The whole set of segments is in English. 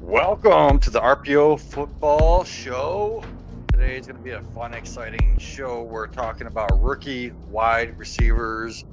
Welcome to the RPO Football Show. Today is going to be a fun, exciting show. We're talking about rookie wide receivers.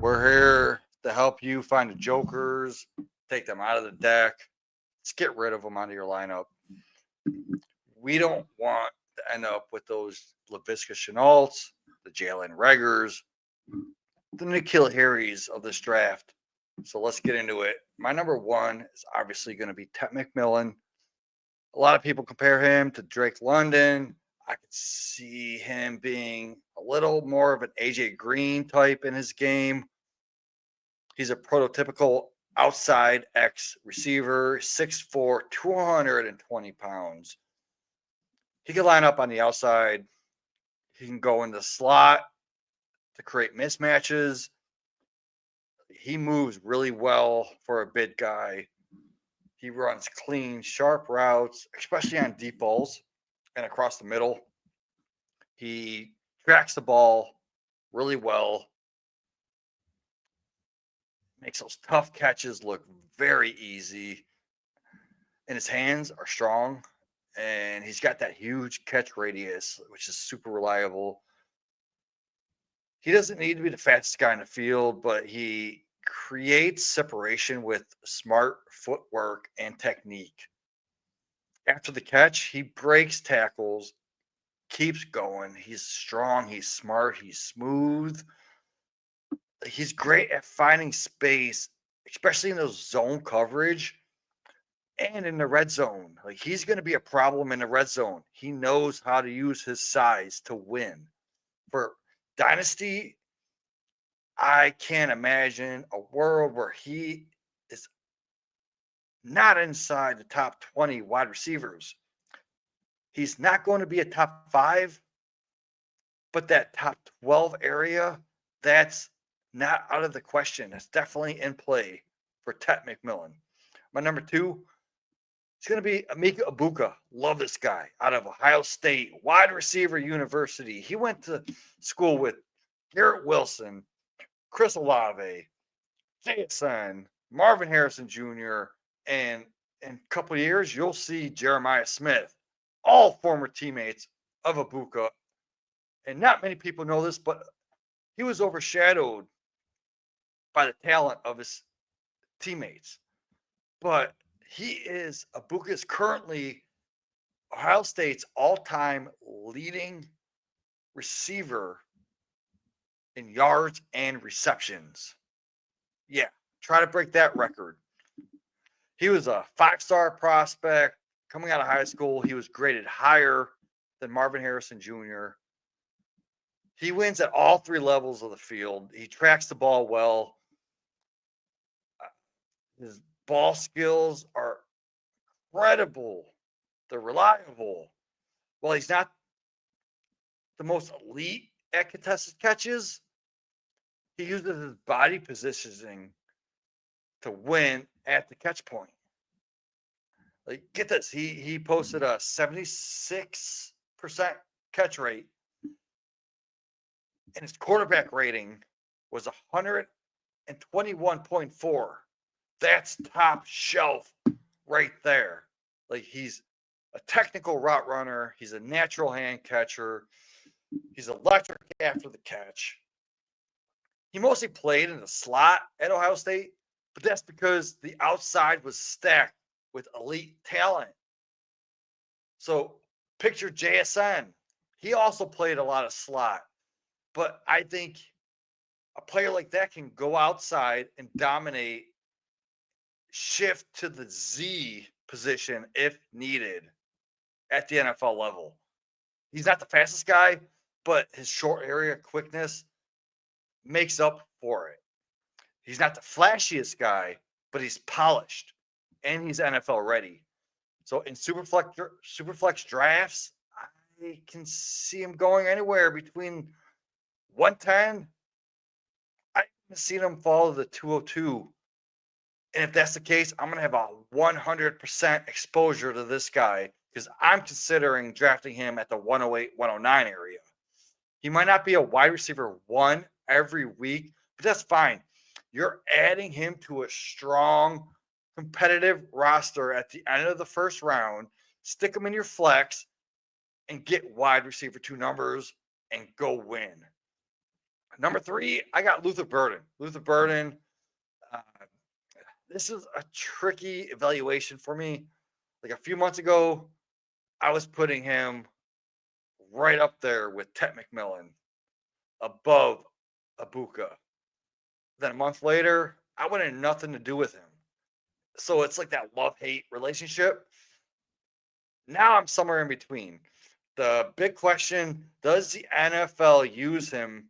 We're here to help you find the jokers, take them out of the deck, let's get rid of them out of your lineup. We don't want to end up with those LaVisca Chenaults, the Jalen Reagors, the N'Keal Harrys of this draft. So let's get into it. My number one is obviously going to be Ted McMillan. A lot of people compare him to Drake London. I could see him being a little more of an AJ Green type in his game. He's a prototypical outside X receiver, 6'4", 220 pounds. He can line up on the outside. He can go in the slot to create mismatches. He moves really well for a big guy. He runs clean, sharp routes, especially on deep balls and across the middle. He tracks the ball really well. Makes those tough catches look very easy. And his hands are strong. And he's got that huge catch radius, which is super reliable. He doesn't need to be the fastest guy in the field, but he creates separation with smart footwork and technique. After the catch, he breaks tackles, keeps going. He's strong, he's smart, he's smooth. He's great at finding space, especially in those zone coverage and in the red zone. Like, he's going to be a problem in the red zone. He knows how to use his size to win. For Dynasty, I can't imagine a world where he is not inside the top 20 wide receivers. He's not going to be a top 5, but that top 12 area, that's not out of the question. That's definitely in play for Ted McMillan. My number 2 is going to be Emeka Egbuka. Love this guy. Out of Ohio State, wide receiver university. He went to school with Garrett Wilson, Chris Olave, JSN, Marvin Harrison Jr., and in a couple of years, you'll see Jeremiah Smith, all former teammates of Egbuka. And not many people know this, but he was overshadowed by the talent of his teammates. But Egbuka is currently Ohio State's all-time leading receiver in yards and receptions. Yeah, try to break that record. He was a 5-star prospect coming out of high school. He was graded higher than Marvin Harrison Jr. He wins at all 3 levels of the field. He tracks the ball well. His ball skills are incredible. They're reliable. Well, he's not the most elite at contested catches. He uses his body positioning to win at the catch point. Like, get this, he posted a 76% catch rate, and his quarterback rating was 121.4. That's top shelf right there. Like, he's a technical route runner. He's a natural hand catcher. He's electric after the catch. He mostly played in the slot at Ohio State, but that's because the outside was stacked with elite talent. So picture JSN. He also played a lot of slot, but I think a player like that can go outside and dominate, shift to the Z position if needed at the NFL level. He's not the fastest guy, but his short area quickness makes up for it. He's not the flashiest guy, but he's polished and he's NFL ready. So in Superflex drafts, I can see him going anywhere between 110. I've seen him fall to the 202. And if that's the case, I'm going to have a 100% exposure to this guy because I'm considering drafting him at the 108, 109 area. He might not be a wide receiver 1 every week, but that's fine. You're adding him to a strong, competitive roster at the end of the first round, stick them in your flex, and get wide receiver 2 numbers and go win. Number 3, I got Luther Burden. Luther Burden, uh, this is a tricky evaluation for me. Like a few months ago, I was putting him right up there with Ted McMillan, above Abuka. Then a month later, I wanted nothing to do with him. So it's like that love-hate relationship. Now I'm somewhere in between. The big question, does the NFL use him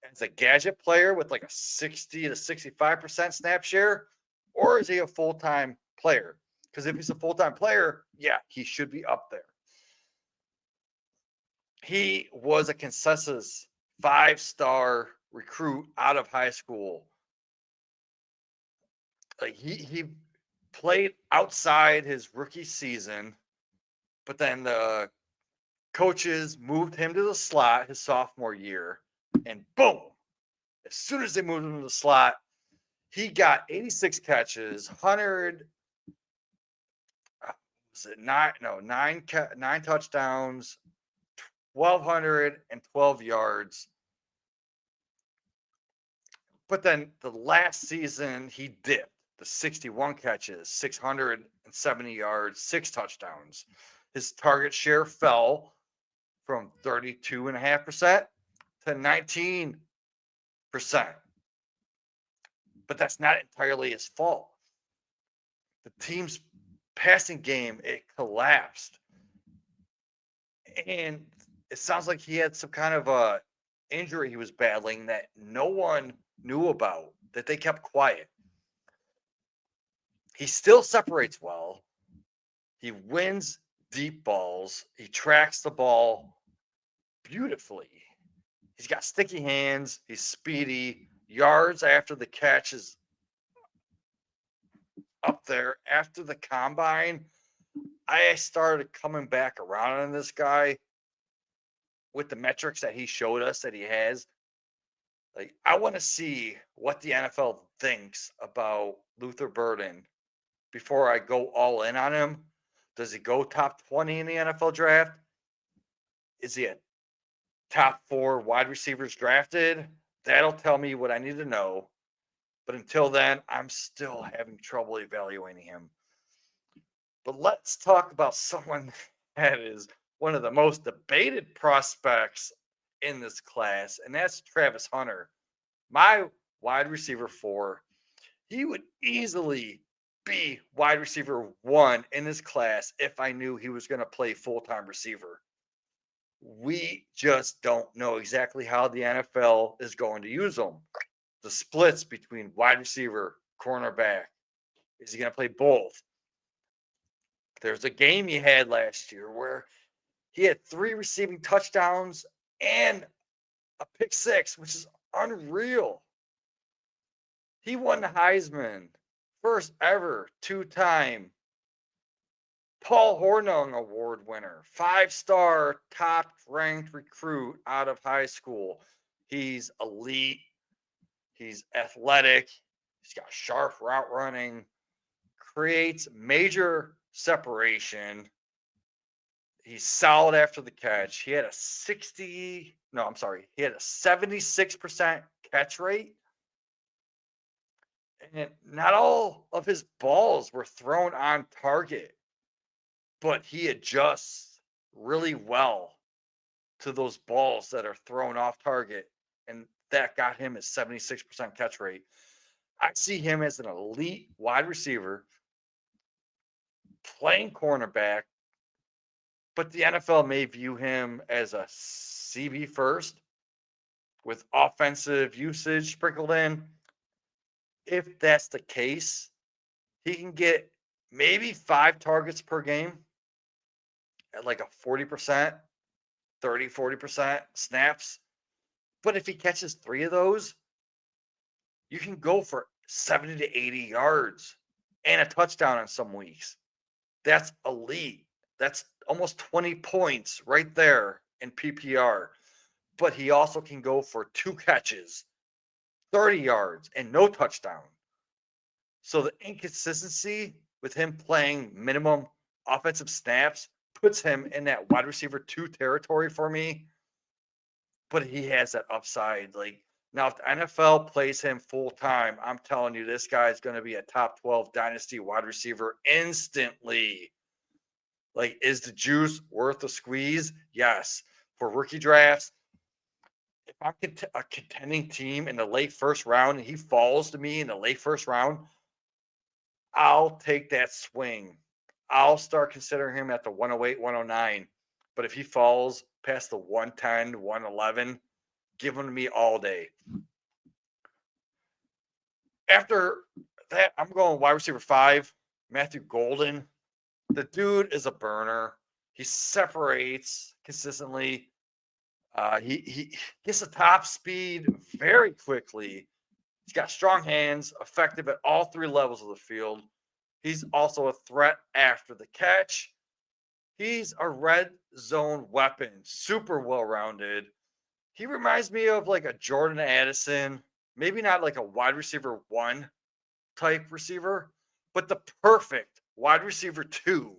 as a gadget player with like a 60 to 65% snap share, or is he a full-time player? Because if he's a full-time player, yeah, he should be up there. He was a consensus 5-star recruit out of high school. Like he played outside his rookie season, but then the coaches moved him to the slot his sophomore year, and boom, as soon as they moved him to the slot, he got 86 catches, 100 was it nine touchdowns, 1,212 yards. But then the last season he dipped the 61 catches, 670 yards, 6 touchdowns. His target share fell from 32.5% to 19%. But that's not entirely his fault. The team's passing game, it collapsed. And it sounds like he had some kind of a injury he was battling that no one knew about, that they kept quiet. He still separates well. He wins deep balls. He tracks the ball beautifully. He's got sticky hands. He's speedy. Yards after the catch is up there. After the combine, I started coming back around on this guy with the metrics that he showed us that he has. Like, I want to see what the NFL thinks about Luther Burden before I go all in on him. Does he go top 20 in the NFL draft? Is he a top 4 wide receivers drafted? That'll tell me what I need to know. But until then, I'm still having trouble evaluating him. But let's talk about someone that is one of the most debated prospects in this class, and that's Travis Hunter. My wide receiver 4. He would easily be wide receiver 1 in this class if I knew he was going to play full-time receiver. We just don't know exactly how the NFL is going to use him. The splits between wide receiver, cornerback. Is he going to play both? There's a game he had last year where he had 3 receiving touchdowns and a pick 6, which is unreal. He won the Heisman, first ever 2-time Paul Hornung Award winner, 5-star top-ranked recruit out of high school. He's elite. He's athletic. He's got sharp route running. Creates major separation. He's solid after the catch. He had a 76% catch rate. And not all of his balls were thrown on target, but he adjusts really well to those balls that are thrown off target. And that got him his 76% catch rate. I see him as an elite wide receiver playing cornerback, but the NFL may view him as a CB first with offensive usage sprinkled in. If that's the case, he can get maybe 5 targets per game at like a 40%, 40% snaps. But if he catches 3 of those, you can go for 70 to 80 yards and a touchdown on some weeks. That's elite. That's almost 20 points right there in PPR. But he also can go for 2 catches, 30 yards, and no touchdown. So the inconsistency with him playing minimum offensive snaps puts him in that wide receiver 2 territory for me. But he has that upside. Like now, if the NFL plays him full time, I'm telling you, this guy is going to be a top 12 dynasty wide receiver instantly. Like, is the juice worth the squeeze? Yes. For rookie drafts, if I'm a contending team in the late first round and he falls to me in the late first round, I'll take that swing. I'll start considering him at the 108, 109. But if he falls past the 110, 111, give him to me all day. After that, I'm going wide receiver 5, Matthew Golden. The dude is a burner. He separates consistently. He gets the top speed very quickly. He's got strong hands, effective at all 3 levels of the field. He's also a threat after the catch. He's a red zone weapon, super well rounded. He reminds me of like a Jordan Addison, maybe not like a wide receiver 1 type receiver, but the perfect wide receiver 2.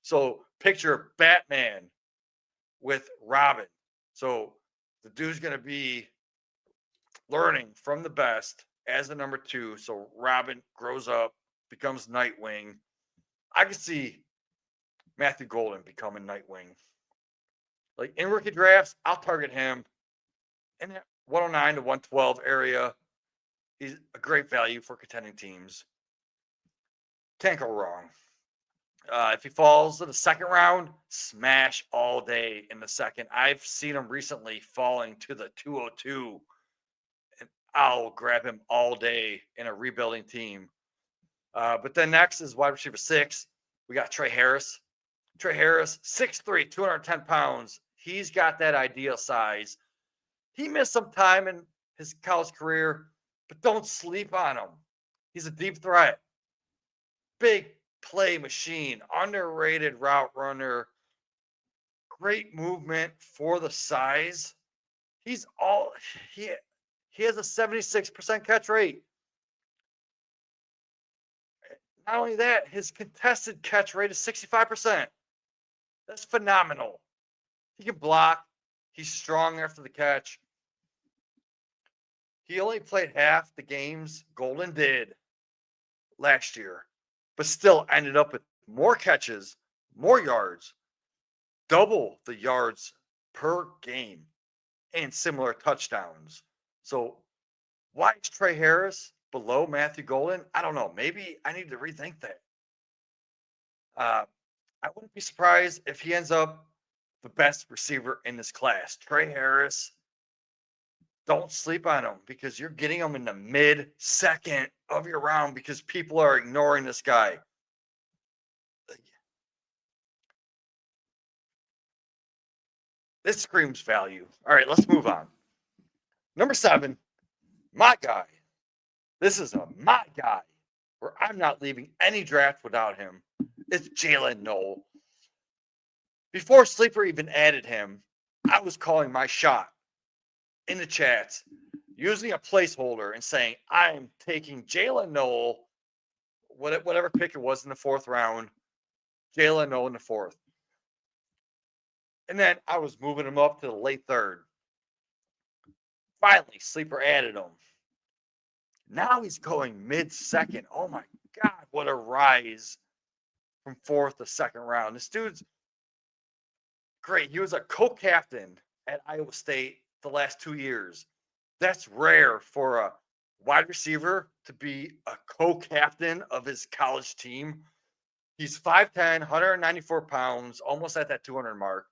So picture Batman with Robin. So the dude's going to be learning from the best as the number 2. So Robin grows up, becomes Nightwing. I can see Matthew Golden becoming Nightwing. Like in rookie drafts, I'll target him in that 109 to 112 area. He's a great value for contending teams. Can't go wrong. If he falls in the second round, smash all day in the second. I've seen him recently falling to the 202, and I'll grab him all day in a rebuilding team. But then next is wide receiver 6. We got Trey Harris. Trey Harris, 6'3", 210 pounds. He's got that ideal size. He missed some time in his college career, but don't sleep on him. He's a deep threat. Big play machine, underrated route runner, great movement for the size. He has a 76% catch rate. Not only that, his contested catch rate is 65%. That's phenomenal. He can block. He's strong after the catch. He only played half the games Golden did last year, but still ended up with more catches, more yards, double the yards per game, and similar touchdowns. So why is Trey Harris below Matthew Golden? I don't know. Maybe I need to rethink that. I wouldn't be surprised if he ends up the best receiver in this class. Trey Harris, don't sleep on him because you're getting him in the mid-second of your round because people are ignoring this guy. This screams value. All right, let's move on. Number 7, my guy. This is my guy where I'm not leaving any draft without him. It's Jalen Noel. Before Sleeper even added him, I was calling my shot in the chats, using a placeholder and saying, I'm taking Jalen Noel, whatever pick it was in the 4th round, Jalen Noel in the 4th. And then I was moving him up to the late 3rd. Finally, Sleeper added him. Now he's going mid-second. Oh my God, what a rise from 4th to 2nd round. This dude's great. He was a co-captain at Iowa State the last 2 years. That's rare for a wide receiver to be a co-captain of his college team. He's 5'10", 194 pounds, almost at that 200 mark.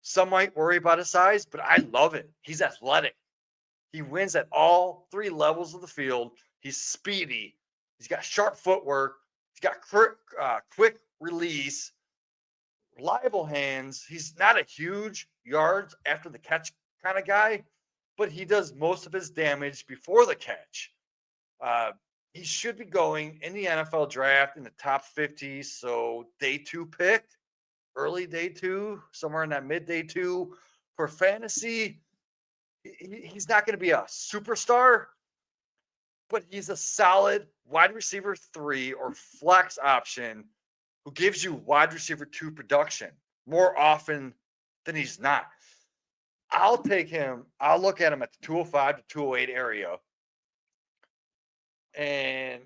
Some might worry about his size, but I love it. He's athletic. He wins at all 3 levels of the field. He's speedy. He's got sharp footwork. He's got quick release, reliable hands. He's not a huge yards after the catch kind of guy, but he does most of his damage before the catch. He should be going in the NFL draft in the top 50. So day 2 picked, early day 2, somewhere in that mid day 2 for fantasy. He's not going to be a superstar, but he's a solid wide receiver 3 or flex option who gives you wide receiver 2 production more often than he's not. I'll take him. I'll look at him at the 205 to 208 area. And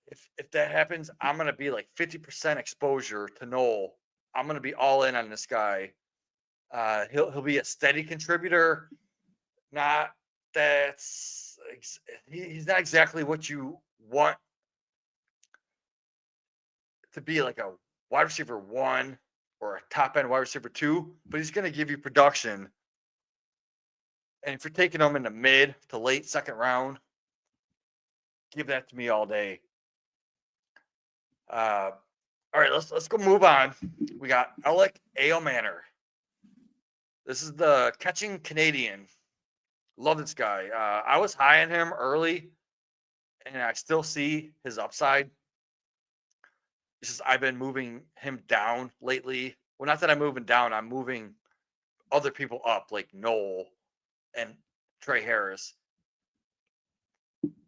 if that happens, I'm going to be like 50% exposure to Noel. I'm going to be all in on this guy. He'll be a steady contributor. Not that's he's not exactly what you want to be, like a wide receiver 1 or a top end wide receiver 2, but he's going to give you production. And if you're taking him in the mid to late second round, give that to me all day. All right, let's go move on. We got Alec Manor. This is the catching Canadian. Love this guy. I was high on him early, and I still see his upside. It's just I've been moving him down lately. Well, not that I'm moving down, I'm moving other people up, like Noel and Trey Harris.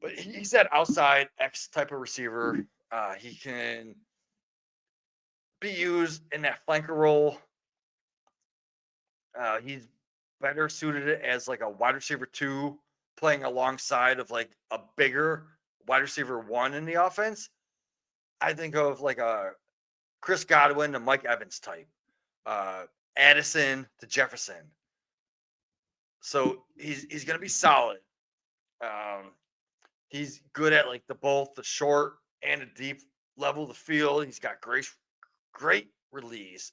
But he's that outside X type of receiver. He can be used in that flanker role. He's better suited as like a wide receiver 2, playing alongside of like a bigger wide receiver 1 in the offense. I think of like a Chris Godwin to Mike Evans type, Addison to Jefferson. So he's going to be solid. He's good at like both the short and the deep level of the field. He's got great release,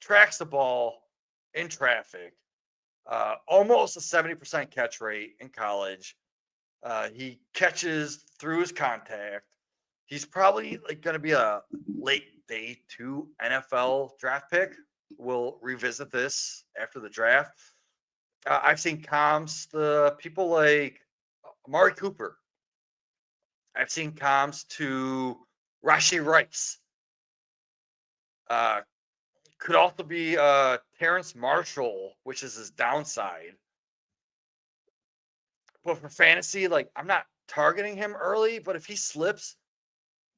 tracks the ball in traffic, almost a 70% catch rate in college. He catches through his contact. He's probably like going to be a late day 2 NFL draft pick. We'll revisit this after the draft. I've seen comps, the people like Amari Cooper. I've seen comps to Rashee Rice. Could also be Terrence Marshall, which is his downside. But for fantasy, like I'm not targeting him early, but if he slips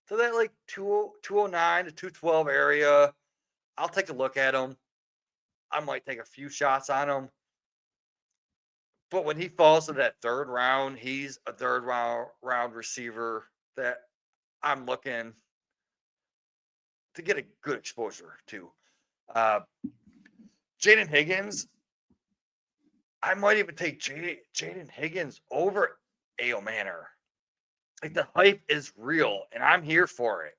to that like 209 to 212 area, I'll take a look at him. I might take a few shots on him. But when he falls to that third round, he's a third round receiver that I'm looking to get a good exposure to. Jaden Higgins, I might even take Jaden Higgins over A.O. Manor. Like the hype is real, and I'm here for it.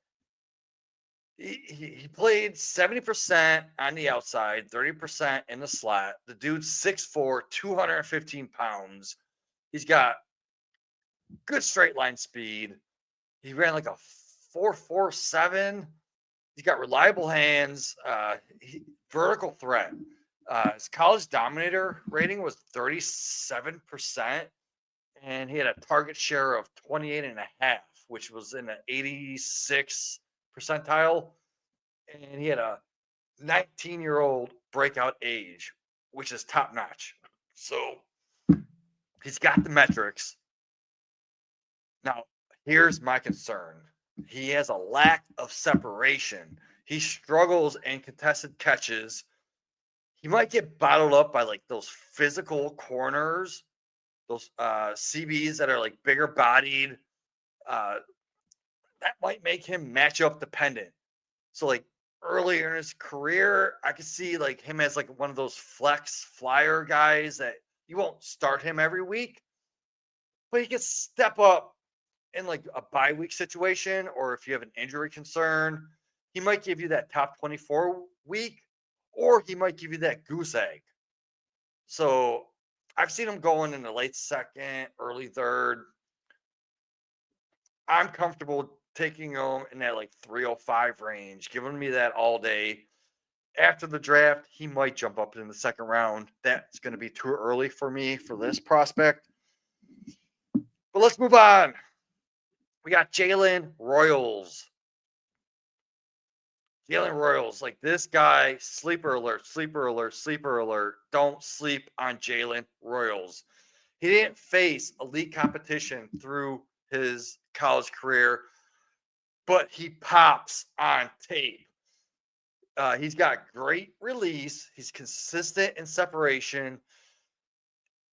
He played 70% on the outside, 30% in the slot. The dude's 6'4", 215 pounds. He's got good straight line speed. He ran like a 4.47. He's got reliable hands, vertical threat. His college dominator rating was 37%, and he had a target share of 28.5, which was in the 86 percentile, and he had a 19-year-old breakout age, which is top notch. So he's got the metrics. Now, here's my concern. He has a lack of separation. He struggles in contested catches. He might get bottled up by like those physical corners, those CBs that are like bigger bodied. That might make him matchup dependent. So like earlier in his career, I could see like him as like one of those flex flyer guys that you won't start him every week, but he can step up in like a bye week situation, or if you have an injury concern, he might give you that top 24 week, or he might give you that goose egg. So I've seen him going in the late second, early third. I'm comfortable taking him in that like 305 range, giving me that all day. After the draft, he might jump up in the second round. That's going to be too early for me for this prospect. But let's move on. We got Jalen Royals. Jalen Royals, like this guy, sleeper alert, sleeper alert, sleeper alert. Don't sleep on Jalen Royals. He didn't face elite competition through his college career, but he pops on tape. He's got great release. He's consistent in separation,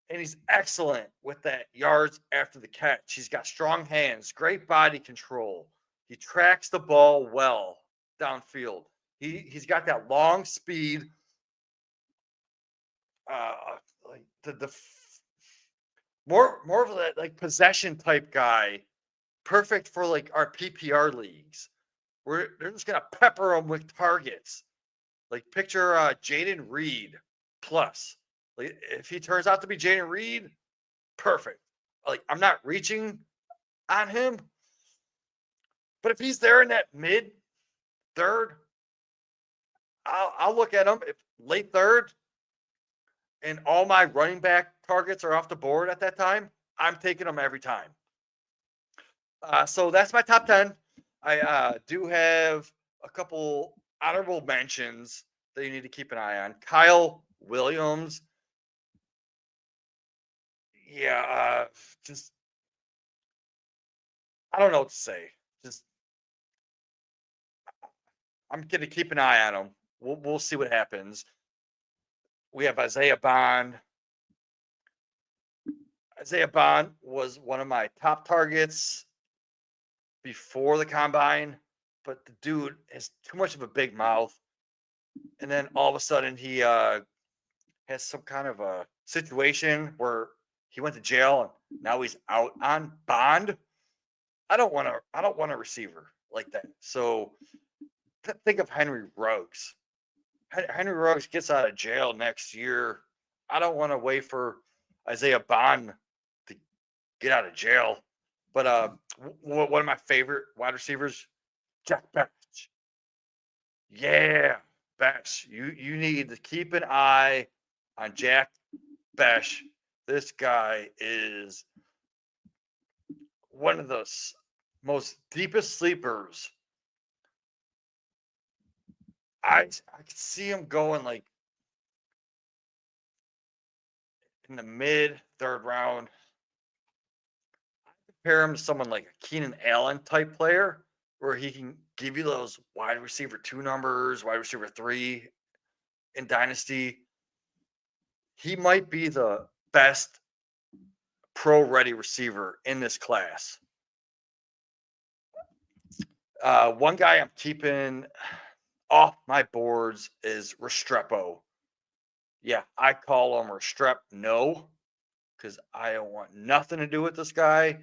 and he's excellent with that yards after the catch. He's got strong hands, great body control. He tracks the ball well downfield. He's got that long speed, like the more of that like possession type guy, perfect for like our PPR leagues. They're just gonna pepper him with targets. Like picture Jaden Reed plus. Like if he turns out to be Jaden Reed, perfect. Like I'm not reaching on him, but if he's there in that mid third, I'll look at him. If late third, and all my running back targets are off the board at that time, I'm taking them every time. So that's my top 10. I do have a couple honorable mentions that you need to keep an eye on. Kyle Williams. Yeah, just I don't know what to say. Just I'm gonna keep an eye on him. We'll see what happens. We have Isaiah Bond. Isaiah Bond was one of my top targets before the combine, but the dude has too much of a big mouth. And then all of a sudden he has some kind of a situation where he went to jail and now he's out on bond. I don't want a receiver like that. So think of Henry Ruggs. Henry Ruggs gets out of jail next year. I don't want to wait for Isaiah Bond to get out of jail. But one of my favorite wide receivers, Jack Bech. Yeah, Bech. You need to keep an eye on Jack Bech. This guy is one of the most deepest sleepers. I could see him going like in the mid third round. I compare him to someone like a Keenan Allen type player where he can give you those wide receiver 2 numbers, wide receiver 3 in Dynasty. He might be the best pro ready receiver in this class. One guy I'm keeping off my boards is Restrepo. Yeah, I call him Restrep no, because I don't want nothing to do with this guy.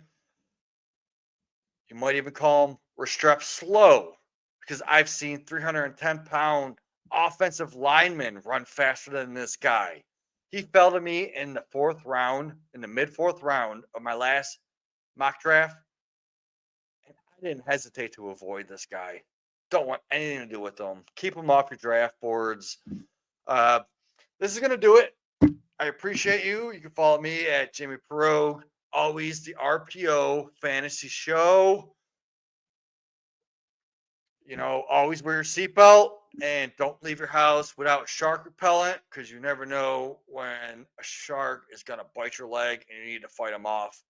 You might even call him Restrep slow, because I've seen 310-pound offensive linemen run faster than this guy. He fell to me in the fourth round, in the mid fourth round of my last mock draft. And I didn't hesitate to avoid this guy. Don't want anything to do with him. Keep him off your draft boards. This is going to do it. I appreciate you. You can follow me at Jamie Perog. Always the RPO Fantasy Show. You know, always wear your seatbelt and don't leave your house without shark repellent, because you never know when a shark is going to bite your leg and you need to fight them off.